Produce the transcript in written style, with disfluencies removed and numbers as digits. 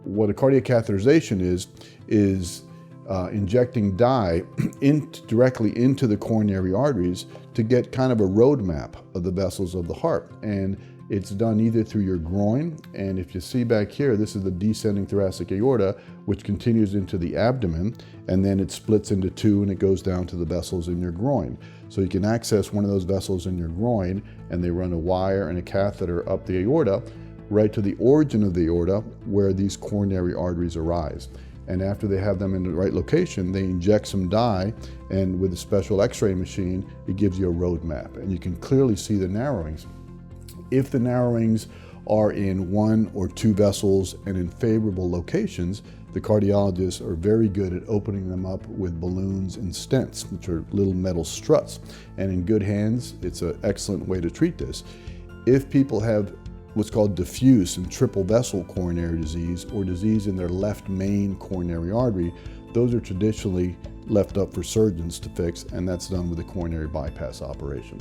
what a cardiac catheterization is injecting dye directly into the coronary arteries to get kind of a roadmap of the vessels of the heart. And it's done either through your groin, and if you see back here, this is the descending thoracic aorta, which continues into the abdomen, and then it splits into two and it goes down to the vessels in your groin. So you can access one of those vessels in your groin, and they run a wire and a catheter up the aorta, right to the origin of the aorta where these coronary arteries arise. And after they have them in the right location, they inject some dye, and with a special x-ray machine, it gives you a roadmap, and you can clearly see the narrowings. If the narrowings are in one or two vessels and in favorable locations, the cardiologists are very good at opening them up with balloons and stents, which are little metal struts. And in good hands, it's an excellent way to treat this. If people have what's called diffuse and triple vessel coronary disease, or disease in their left main coronary artery, those are traditionally left up for surgeons to fix, and that's done with a coronary bypass operation.